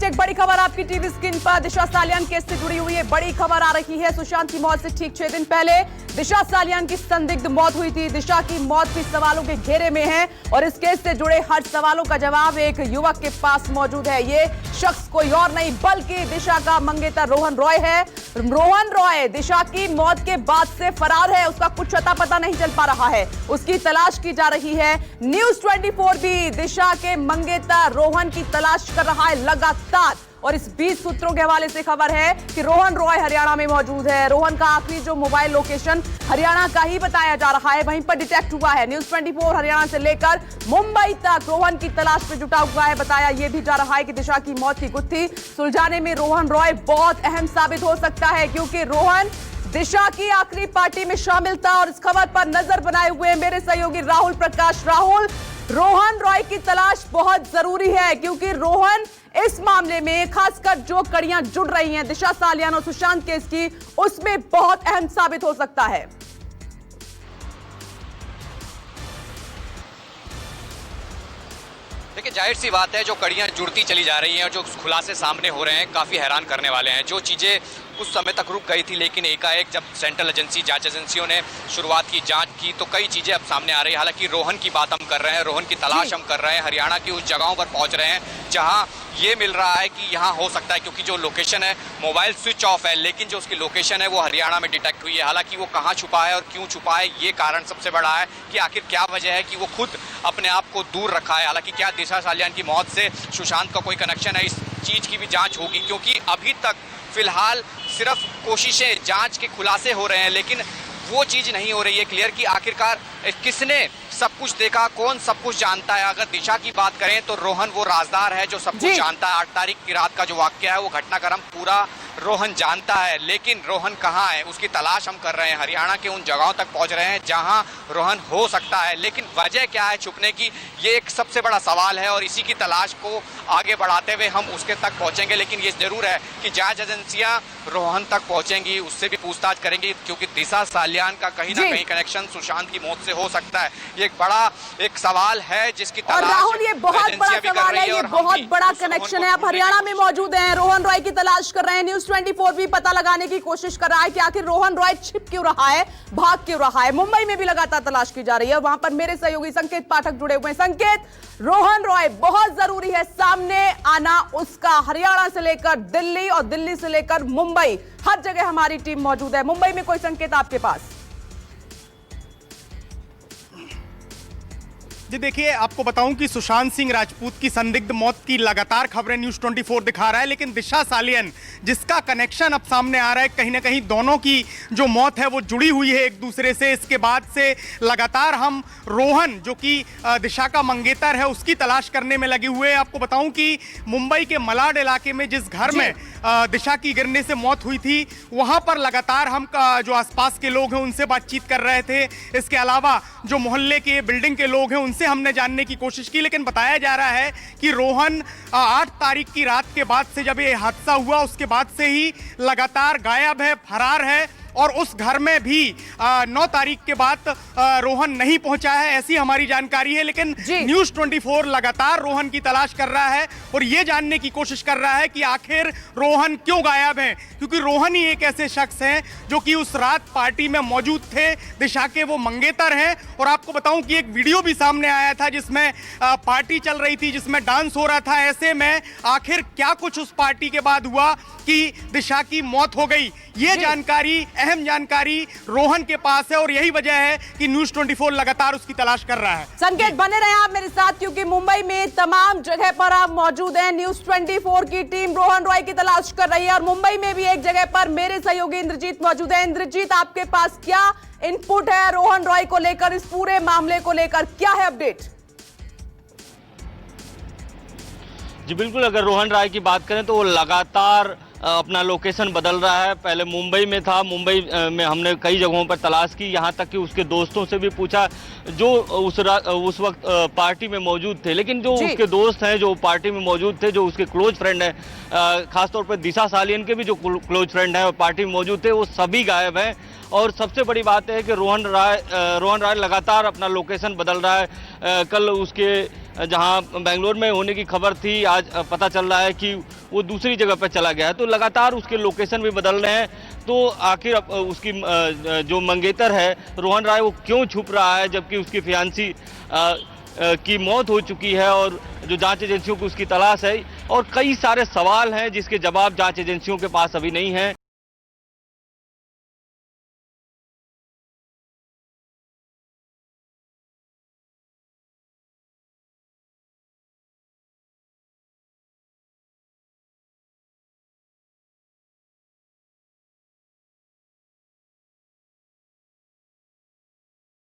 एक बड़ी खबर आपकी टीवी स्क्रीन पर दिशा सालियान केस से जुड़ी हुई है। बड़ी खबर आ रही है। सुशांत की मौत से ठीक 6 दिन पहले दिशा सालियान की संदिग्ध मौत हुई थी। दिशा की मौत भी सवालों के घेरे में है और इस केस से जुड़े हर सवालों का जवाब एक युवक के पास मौजूद है। ये शख्स कोई और नहीं बल्कि दिशा का मंगेतर रोहन रॉय है। रोहन रॉय दिशा की मौत के बाद से फरार है। उसका कुछ अता पता नहीं चल पा रहा है। उसकी तलाश की जा रही है। न्यूज़ 24 भी दिशा के मंगेतर रोहन की तलाश कर रहा है लगातार। और इस 20 सूत्रों के हवाले से खबर है कि रोहन रॉय हरियाणा में मौजूद है। रोहन का आखिरी जो मोबाइल लोकेशन हरियाणा का ही बताया जा रहा है, वहीं पर डिटेक्ट हुआ है। न्यूज़ 24 हरियाणा से लेकर मुंबई तक रोहन की तलाश में जुटा हुआ है। बताया यह भी जा रहा है कि दिशा की मौत की गुत्थी सुलझाने में रोहन रॉय बहुत अहम साबित हो सकता है, क्योंकि रोहन दिशा की आखिरी पार्टी में शामिल था। और इस खबर पर नजर बनाए हुए मेरे सहयोगी राहुल प्रकाश। राहुल, रोहन रॉय की तलाश बहुत जरूरी है, क्योंकि रोहन इस मामले में खासकर जो कड़ियां जुड़ रही हैं दिशा सालियान और सुशांत केस की, उसमें बहुत अहम साबित हो सकता है। देखिए, जाहिर सी बात है, जो कड़ियां जुड़ती चली जा रही हैं और जो खुलासे सामने हो रहे हैं काफ़ी हैरान करने वाले हैं। जो चीज़ें कुछ समय तक रुक गई थी, लेकिन एकाएक जब सेंट्रल एजेंसी जांच एजेंसियों ने शुरुआत की जांच की, तो कई चीज़ें अब सामने आ रही है। हालांकि रोहन की बात हम कर रहे हैं, रोहन की तलाश हम कर रहे हैं, हरियाणा की उस जगहों पर पहुंच रहे हैं जहां ये मिल रहा है कि यहाँ हो सकता है, क्योंकि जो लोकेशन है मोबाइल स्विच ऑफ है, लेकिन जो उसकी लोकेशन है वो हरियाणा में डिटेक्ट हुई है। हालांकि वो कहाँ छुपा है और क्यों छुपा है, ये कारण सबसे बड़ा है कि आखिर क्या वजह है कि वो खुद अपने आप को दूर रखा है। हालांकि क्या दिशा सालियान की मौत से सुशांत का कोई कनेक्शन है, इस चीज़ की भी जाँच होगी, क्योंकि अभी तक फिलहाल सिर्फ कोशिशें, जांच के खुलासे हो रहे हैं, लेकिन वो चीज़ नहीं हो रही है क्लियर कि आखिरकार किसने सब कुछ देखा, कौन सब कुछ जानता है। अगर दिशा की बात करें तो रोहन वो राजदार है जो सब कुछ जानता है। 8 तारीख की रात का जो वाकया है वो घटनाक्रम पूरा रोहन जानता है, लेकिन रोहन कहाँ है उसकी तलाश हम कर रहे हैं। हरियाणा के उन जगहों तक पहुंच रहे हैं जहां रोहन हो सकता है, लेकिन वजह क्या है छुपने की, ये एक सबसे बड़ा सवाल है। और इसी की तलाश को आगे बढ़ाते हुए हम उसके तक पहुंचेंगे। लेकिन ये जरूर है कि जांच एजेंसियां रोहन तक पहुंचेंगी, उससे भी पूछताछ करेंगी, क्योंकि दिशा सालियान का कहीं ना कहीं कनेक्शन सुशांत की मौत से हो सकता है। ये एक बड़ा एक सवाल है जिसकी तलाश, और राहुल ये बहुत बड़ा सवाल है, ये बहुत बड़ा कनेक्शन है। आप हरियाणा में मौजूद हैं, रोहन रॉय की तलाश कर रहे हैं। न्यूज़ 24 भी पता लगाने की कोशिश कर रहा है कि आखिर रोहन रॉय छिप क्यों रहा है, भाग क्यों रहा है। मुंबई में भी लगातार तलाश की जा रही है। वहां पर मेरे सहयोगी संकेत पाठक जुड़े हुए हैं। संकेत, रोहन रॉय बहुत जरूरी है सामने आना उसका। हरियाणा से लेकर दिल्ली और दिल्ली से लेकर मुंबई, हर जगह हमारी टीम मौजूद है। मुंबई में कोई संकेत आपके पास? जी देखिए, आपको बताऊं कि सुशांत सिंह राजपूत की संदिग्ध मौत की लगातार खबरें न्यूज़ 24 दिखा रहा है, लेकिन दिशा सालियान जिसका कनेक्शन अब सामने आ रहा है, कहीं ना कहीं दोनों की जो मौत है वो जुड़ी हुई है एक दूसरे से। इसके बाद से लगातार हम रोहन जो कि दिशा का मंगेतर है उसकी तलाश करने में लगे हुए हैं। आपको बताऊं कि मुंबई के मलाड इलाके में जिस घर में दिशा की गिरने से मौत हुई थी, वहां पर लगातार हम जो आसपास के लोग हैं उनसे बातचीत कर रहे थे। इसके अलावा जो मोहल्ले के बिल्डिंग के लोग हैं उनसे हमने जानने की कोशिश की, लेकिन बताया जा रहा है कि रोहन 8 तारीख की रात के बाद से, जब ये हादसा हुआ उसके बाद से ही लगातार गायब है, फरार है। और उस घर में भी 9 तारीख के बाद रोहन नहीं पहुंचा है, ऐसी हमारी जानकारी है। लेकिन न्यूज़ 24 लगातार रोहन की तलाश कर रहा है और ये जानने की कोशिश कर रहा है कि आखिर रोहन क्यों गायब है, क्योंकि रोहन ही एक ऐसे शख्स हैं जो कि उस रात पार्टी में मौजूद थे, दिशा के वो मंगेतर हैं। और आपको बताऊं कि एक वीडियो भी सामने आया था जिसमें पार्टी चल रही थी, जिसमें डांस हो रहा था। ऐसे में आखिर क्या कुछ उस पार्टी के बाद हुआ कि दिशा की मौत हो गई, ये जानकारी, अहम जानकारी रोहन के पास है और यही वजह है कि न्यूज़ 24 लगातार उसकी तलाश कर रहा है। संकेत, बने रहे आप मेरे साथ, क्योंकि मुंबई में तमाम जगह पर आप मौजूद हैं। न्यूज़ 24 की टीम रोहन रॉय की तलाश कर रही है और मुंबई में भी एक जगह पर मेरे सहयोगी इंद्रजीत मौजूद है। इंद्रजीत, आपके पास क्या इनपुट है रोहन रॉय को लेकर, इस पूरे मामले को लेकर क्या है अपडेट? जी बिल्कुल, अगर रोहन रॉय की बात करें तो वो लगातार अपना लोकेशन बदल रहा है। पहले मुंबई में था, मुंबई में हमने कई जगहों पर तलाश की, यहाँ तक कि उसके दोस्तों से भी पूछा जो उस वक्त पार्टी में मौजूद थे। लेकिन जो उसके दोस्त हैं जो पार्टी में मौजूद थे, जो उसके क्लोज फ्रेंड हैं, खासतौर पर दिशा सालियान के भी जो क्लोज फ्रेंड हैं और पार्टी में मौजूद थे, वो सभी गायब हैं। और सबसे बड़ी बात है कि रोहन रॉय लगातार अपना लोकेशन बदल रहा है। कल उसके जहां बेंगलोर में होने की खबर थी, आज पता चल रहा है कि वो दूसरी जगह पर चला गया है। तो लगातार उसके लोकेशन भी बदल रहे हैं। तो आखिर उसकी जो मंगेतर है रोहन राय, वो क्यों छुप रहा है जबकि उसकी फियांसी की मौत हो चुकी है और जो जांच एजेंसियों को उसकी तलाश है, और कई सारे सवाल हैं जिसके जवाब जांच एजेंसियों के पास अभी नहीं है।